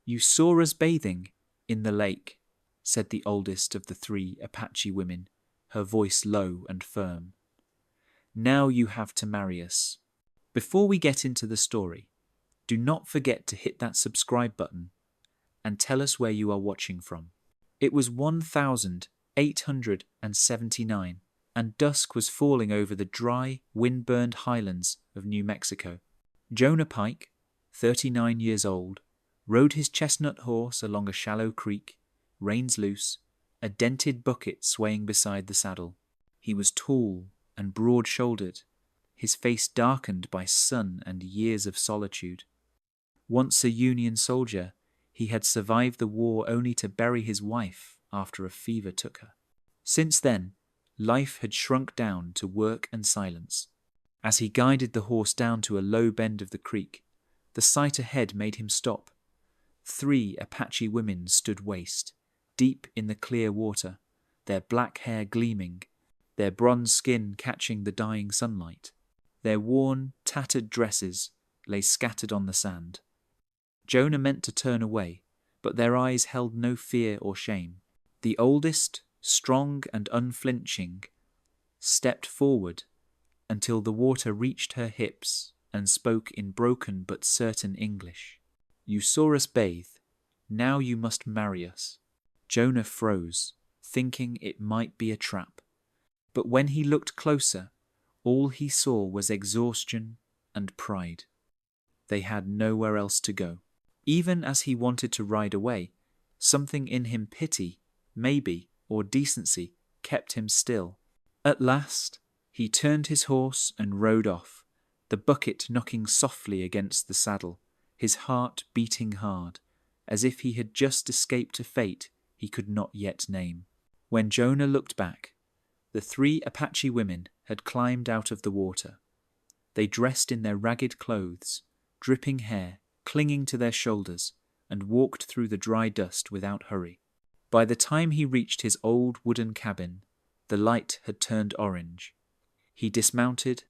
"You saw us bathing in the lake," said the oldest of the three Apache women, her voice low and firm. "Now you have to marry us." Before we get into the story, do not forget to hit that subscribe button and tell us where you are watching from. It was 1879 and dusk was falling over the dry, wind-burned highlands of New Mexico. Jonah Pike, 39 years old, rode his chestnut horse along a shallow creek, reins loose, a dented bucket swaying beside the saddle. He was tall and broad-shouldered, his face darkened by sun and years of solitude. Once a Union soldier, he had survived the war only to bury his wife after a fever took her. Since then, life had shrunk down to work and silence. As he guided the horse down to a low bend of the creek, the sight ahead made him stop. 3 Apache women stood waist, deep in the clear water, their black hair gleaming, their bronze skin catching the dying sunlight. Their worn, tattered dresses lay scattered on the sand. Jonah meant to turn away, but their eyes held no fear or shame. The oldest, strong and unflinching, stepped forward until the water reached her hips and spoke in broken but certain English. "You saw us bathe. Now you must marry us." Jonah froze, thinking it might be a trap. But when he looked closer, all he saw was exhaustion and pride. They had nowhere else to go. Even as he wanted to ride away, something in him, pity, maybe, or decency, kept him still. At last, he turned his horse and rode off, the bucket knocking softly against the saddle, his heart beating hard, as if he had just escaped a fate he could not yet name. When Jonah looked back, the 3 Apache women had climbed out of the water. They dressed in their ragged clothes, dripping hair clinging to their shoulders, and walked through the dry dust without hurry. By the time he reached his old wooden cabin, the light had turned orange. He dismounted,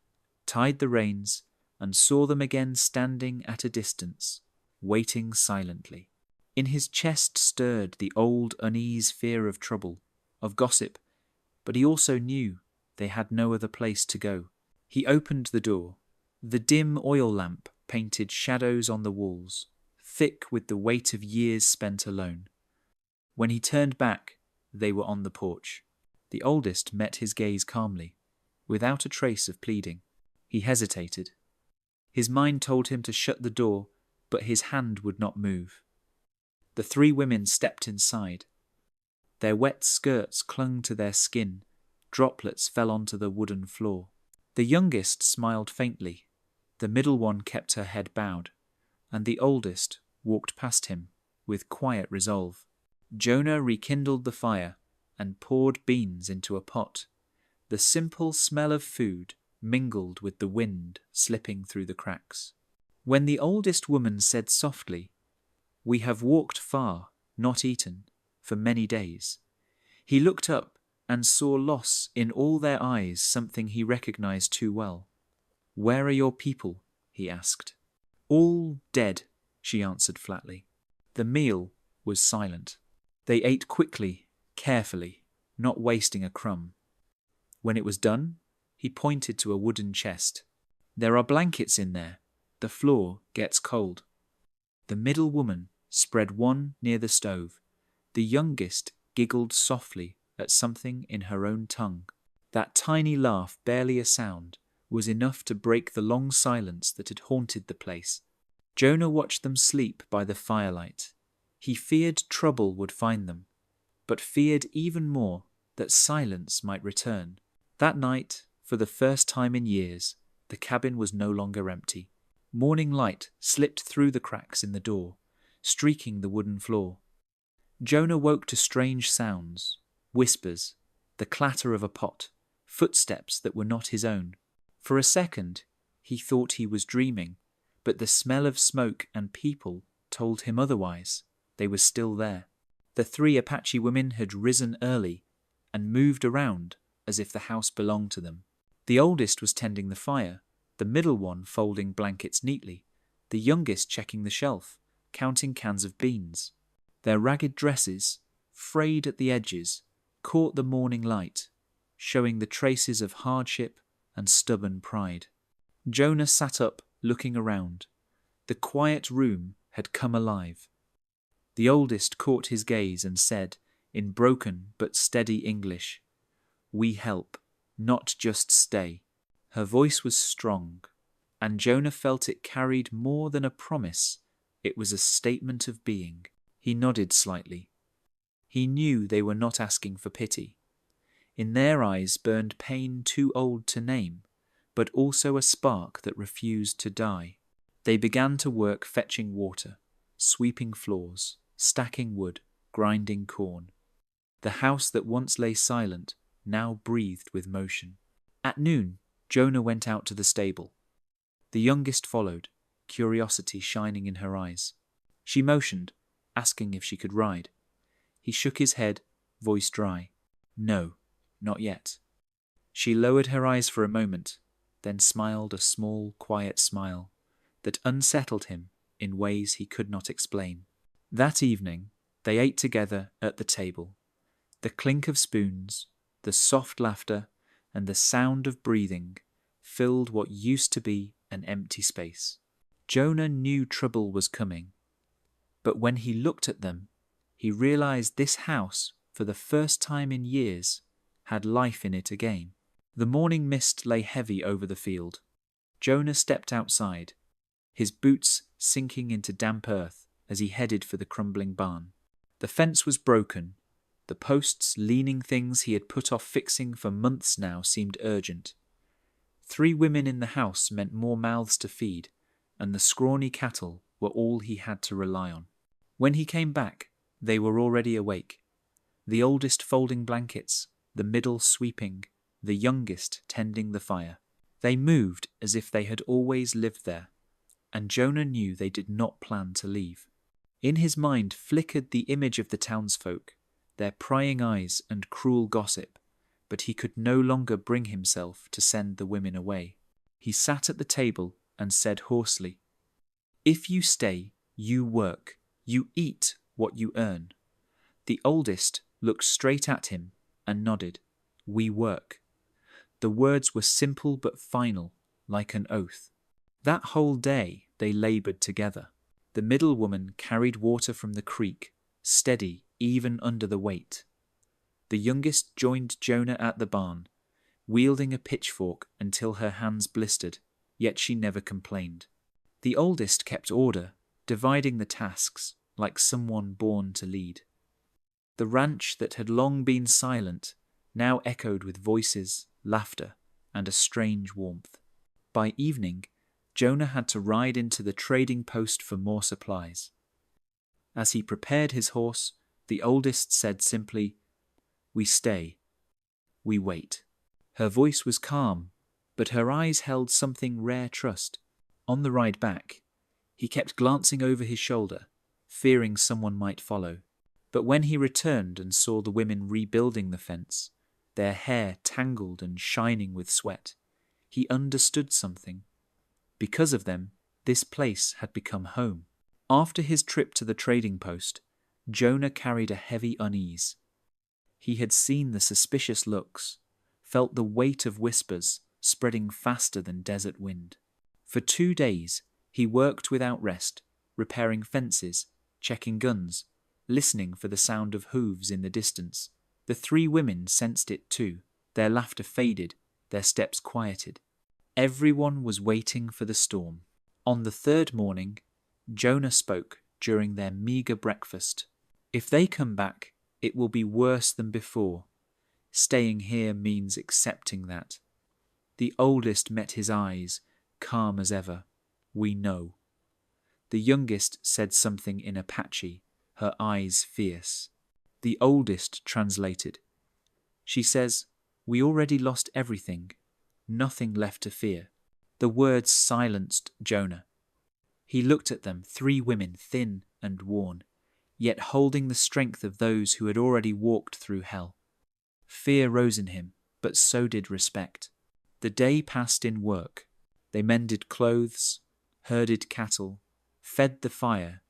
tied the reins, and saw them again standing at a distance, waiting silently. In his chest stirred the old unease fear of trouble, of gossip, but he also knew they had no other place to go. He opened the door. The dim oil lamp painted shadows on the walls, thick with the weight of years spent alone. When he turned back, they were on the porch. The oldest met his gaze calmly, without a trace of pleading. He hesitated. His mind told him to shut the door, but his hand would not move. The 3 women stepped inside. Their wet skirts clung to their skin. Droplets fell onto the wooden floor. The youngest smiled faintly. The middle one kept her head bowed, and the oldest walked past him with quiet resolve. Jonah rekindled the fire and poured beans into a pot. The simple smell of food mingled with the wind slipping through the cracks. When the oldest woman said softly, "We have walked far, not eaten, for many days," he looked up and saw loss in all their eyes, something he recognized too well. "Where are your people?" he asked. "All dead," she answered flatly. The meal was silent. They ate quickly, carefully, not wasting a crumb. When it was done, he pointed to a wooden chest. "There are blankets in there. The floor gets cold." The middle woman spread one near the stove. The youngest giggled softly at something in her own tongue. That tiny laugh, barely a sound, was enough to break the long silence that had haunted the place. Jonah watched them sleep by the firelight. He feared trouble would find them, but feared even more that silence might return. That night, for the first time in years, the cabin was no longer empty. Morning light slipped through the cracks in the door, streaking the wooden floor. Jonah woke to strange sounds, whispers, the clatter of a pot, footsteps that were not his own. For a second, he thought he was dreaming, but the smell of smoke and people told him otherwise. They were still there. The 3 Apache women had risen early and moved around as if the house belonged to them. The oldest was tending the fire, the middle one folding blankets neatly, the youngest checking the shelf, counting cans of beans. Their ragged dresses, frayed at the edges, caught the morning light, showing the traces of hardship and stubborn pride. Jonah sat up, looking around. The quiet room had come alive. The oldest caught his gaze and said, in broken but steady English, "We help, not just stay." Her voice was strong, and Jonah felt it carried more than a promise. It was a statement of being. He nodded slightly. He knew they were not asking for pity. In their eyes burned pain too old to name, but also a spark that refused to die. They began to work fetching water, sweeping floors, stacking wood, grinding corn. The house that once lay silent now breathed with motion. At noon, Jonah went out to the stable. The youngest followed, curiosity shining in her eyes. She motioned, asking if she could ride. He shook his head, voice dry. No, not yet. She lowered her eyes for a moment, then smiled a small, quiet smile that unsettled him in ways he could not explain. That evening, they ate together at the table. The clink of spoons, the soft laughter, and the sound of breathing filled what used to be an empty space. Jonah knew trouble was coming, but when he looked at them, he realized this house, for the first time in years, had life in it again. The morning mist lay heavy over the field. Jonah stepped outside, his boots sinking into damp earth as he headed for the crumbling barn. The fence was broken. The posts leaning things he had put off fixing for months now seemed urgent. 3 women in the house meant more mouths to feed, and the scrawny cattle were all he had to rely on. When he came back, they were already awake. The oldest folding blankets, the middle sweeping, the youngest tending the fire. They moved as if they had always lived there, and Jonah knew they did not plan to leave. In his mind flickered the image of the townsfolk, their prying eyes and cruel gossip, but he could no longer bring himself to send the women away. He sat at the table and said hoarsely, "If you stay, you work, you eat what you earn." The oldest looked straight at him and nodded. "We work." The words were simple but final, like an oath. That whole day they laboured together. The middle woman carried water from the creek, steady even under the weight. The youngest joined Jonah at the barn, wielding a pitchfork until her hands blistered, yet she never complained. The oldest kept order, dividing the tasks like someone born to lead. The ranch that had long been silent now echoed with voices, laughter, and a strange warmth. By evening, Jonah had to ride into the trading post for more supplies. As he prepared his horse, the oldest said simply, "We stay. We wait." Her voice was calm, but her eyes held something rare trust. On the ride back, he kept glancing over his shoulder, fearing someone might follow. But when he returned and saw the women rebuilding the fence, their hair tangled and shining with sweat, he understood something. Because of them, this place had become home. After his trip to the trading post, Jonah carried a heavy unease. He had seen the suspicious looks, felt the weight of whispers spreading faster than desert wind. For 2 days, he worked without rest, repairing fences, checking guns, listening for the sound of hooves in the distance. The 3 women sensed it too. Their laughter faded, their steps quieted. Everyone was waiting for the storm. On the 3rd morning, Jonah spoke during their meagre breakfast. "If they come back, it will be worse than before. Staying here means accepting that." The oldest met his eyes, calm as ever. "We know." The youngest said something in Apache, her eyes fierce. The oldest translated. She says, "We already lost everything. Nothing left to fear." The words silenced Jonah. He looked at them, 3 women, thin and worn, yet holding the strength of those who had already walked through hell. Fear rose in him, but so did respect. The day passed in work. They mended clothes, herded cattle, fed the fire,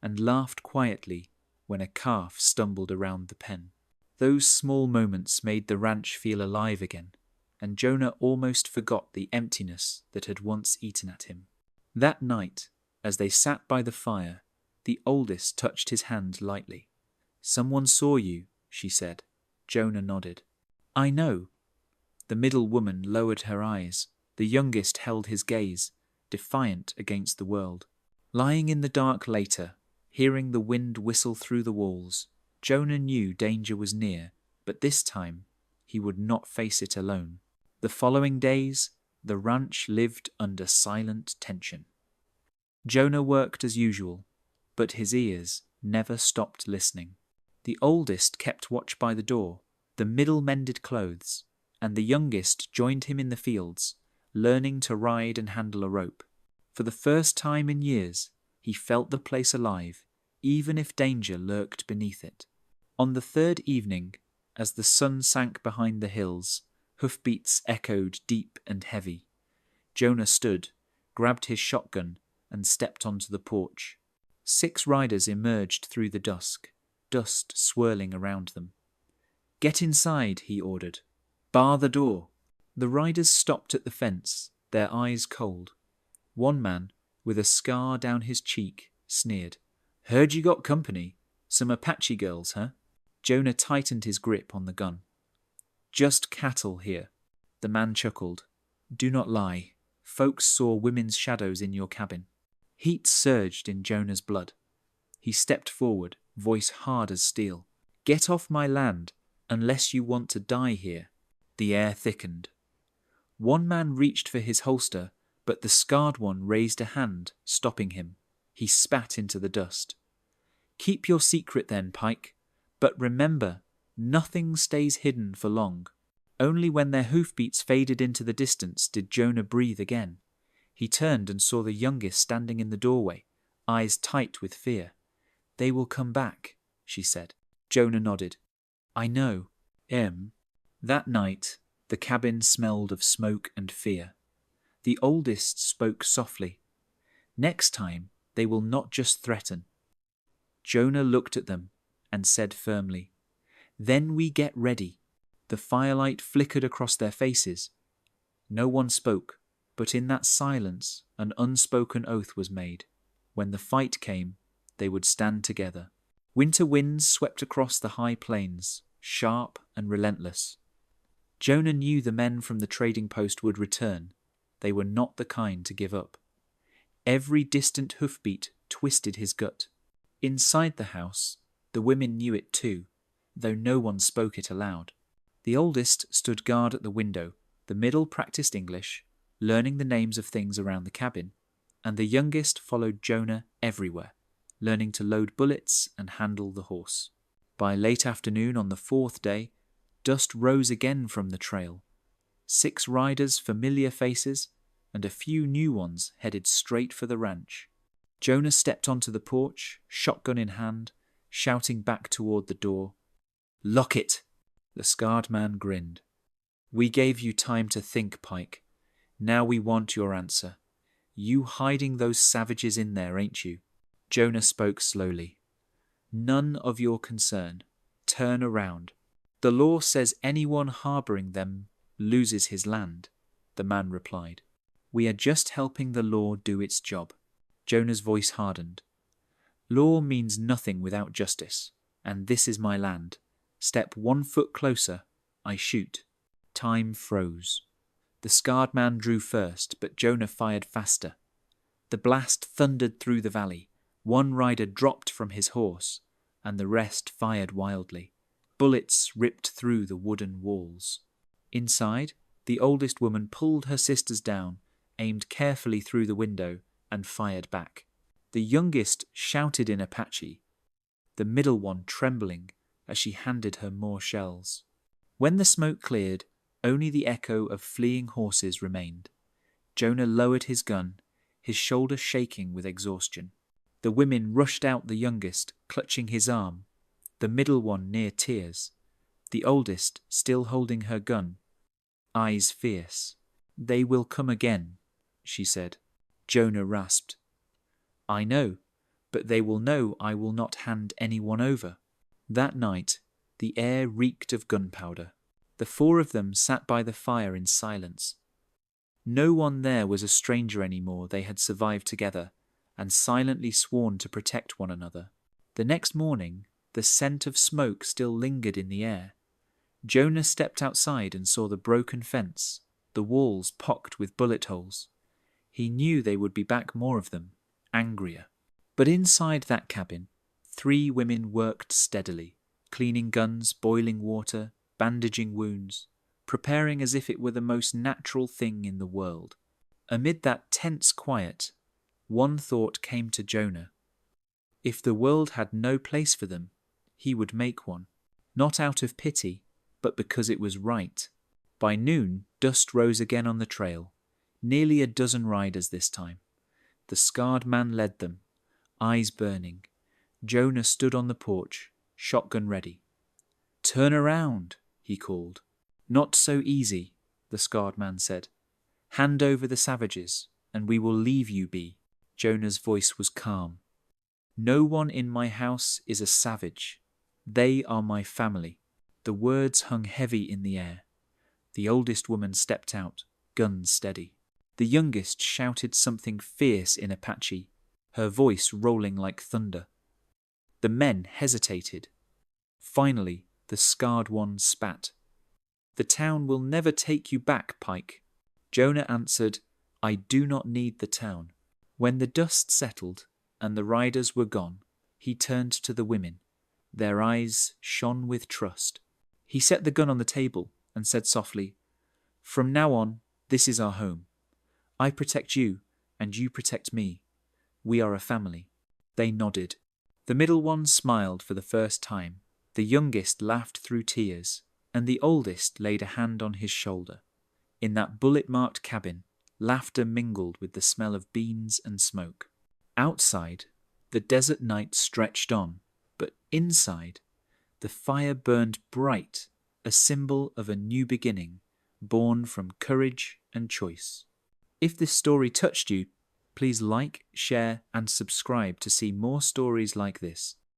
and laughed quietly when a calf stumbled around the pen. Those small moments made the ranch feel alive again, and Jonah almost forgot the emptiness that had once eaten at him. That night, as they sat by the fire, the oldest touched his hand lightly. "Someone saw you," she said. Jonah nodded. "I know." The middle woman lowered her eyes. The youngest held his gaze, defiant against the world. Lying in the dark later, hearing the wind whistle through the walls, Jonah knew danger was near, but this time he would not face it alone. The following days, the ranch lived under silent tension. Jonah worked as usual, but his ears never stopped listening. The oldest kept watch by the door, the middle mended clothes, and the youngest joined him in the fields, learning to ride and handle a rope. For the first time in years, he felt the place alive, even if danger lurked beneath it. On the third evening, as the sun sank behind the hills, hoofbeats echoed deep and heavy. Jonah stood, grabbed his shotgun, and stepped onto the porch. 6 riders emerged through the dusk, dust swirling around them. "Get inside," he ordered. "Bar the door." The riders stopped at the fence, their eyes cold. One man, with a scar down his cheek, sneered. "Heard you got company. Some Apache girls, huh?" Jonah tightened his grip on the gun. "Just cattle here." The man chuckled. "Do not lie. Folks saw women's shadows in your cabin." Heat surged in Jonah's blood. He stepped forward, voice hard as steel. "Get off my land, unless you want to die here." The air thickened. One man reached for his holster, but the scarred one raised a hand, stopping him. He spat into the dust. "Keep your secret then, Pike. But remember, nothing stays hidden for long." Only when their hoofbeats faded into the distance did Jonah breathe again. He turned and saw the youngest standing in the doorway, eyes tight with fear. "They will come back," she said. Jonah nodded. "I know. That night, the cabin smelled of smoke and fear. The oldest spoke softly. "Next time, they will not just threaten." Jonah looked at them and said firmly, "Then we get ready." The firelight flickered across their faces. No one spoke, but in that silence an unspoken oath was made. When the fight came, they would stand together. Winter winds swept across the high plains, sharp and relentless. Jonah knew the men from the trading post would return. They were not the kind to give up. Every distant hoofbeat twisted his gut. Inside the house, the women knew it too, though no one spoke it aloud. The oldest stood guard at the window, the middle practiced English, learning the names of things around the cabin, and the youngest followed Jonah everywhere, learning to load bullets and handle the horse. By late afternoon on the 4th day, dust rose again from the trail. 6 riders, familiar faces, and a few new ones headed straight for the ranch. Jonah stepped onto the porch, shotgun in hand, shouting back toward the door. "Lock it!" The scarred man grinned. "We gave you time to think, Pike. Now we want your answer. You hiding those savages in there, ain't you?" Jonah spoke slowly. "None of your concern. Turn around. The law says anyone harboring them loses his land," the man replied. "We are just helping the law do its job." Jonah's voice hardened. "Law means nothing without justice, and this is my land. Step 1 foot closer, I shoot." Time froze. The scarred man drew first, but Jonah fired faster. The blast thundered through the valley. One rider dropped from his horse, and the rest fired wildly. Bullets ripped through the wooden walls. Inside, the oldest woman pulled her sisters down, aimed carefully through the window, and fired back. The youngest shouted in Apache, the middle one trembling as she handed her more shells. When the smoke cleared, only the echo of fleeing horses remained. Jonah lowered his gun, his shoulder shaking with exhaustion. The women rushed out, the youngest clutching his arm, the middle one near tears, the oldest still holding her gun, eyes fierce. "They will come again," she said. Jonah rasped, "I know, but they will know I will not hand anyone over." That night, the air reeked of gunpowder. The four of them sat by the fire in silence. No one there was a stranger anymore. They had survived together and silently sworn to protect one another. The next morning, the scent of smoke still lingered in the air. Jonah stepped outside and saw the broken fence, the walls pocked with bullet holes. He knew they would be back, more of them, angrier. But inside that cabin, 3 women worked steadily, cleaning guns, boiling water, bandaging wounds, preparing as if it were the most natural thing in the world. Amid that tense quiet, one thought came to Jonah. If the world had no place for them, he would make one, not out of pity, but because it was right. By noon, dust rose again on the trail, nearly a dozen riders this time. The scarred man led them, eyes burning. Jonah stood on the porch, shotgun ready. "Turn around," he called. "Not so easy," the scarred man said. "Hand over the savages, and we will leave you be." Jonah's voice was calm. "No one in my house is a savage. They are my family." The words hung heavy in the air. The oldest woman stepped out, guns steady. The youngest shouted something fierce in Apache, her voice rolling like thunder. The men hesitated. Finally, the scarred one spat. "The town will never take you back, Pike." Jonah answered, "I do not need the town." When the dust settled and the riders were gone, he turned to the women. Their eyes shone with trust. He set the gun on the table and said softly, "From now on, this is our home. I protect you, and you protect me. We are a family." They nodded. The middle one smiled for the first time. The youngest laughed through tears, and the oldest laid a hand on his shoulder. In that bullet-marked cabin, laughter mingled with the smell of beans and smoke. Outside, the desert night stretched on, but inside, the fire burned bright, a symbol of a new beginning, born from courage and choice. If this story touched you, please like, share, and subscribe to see more stories like this.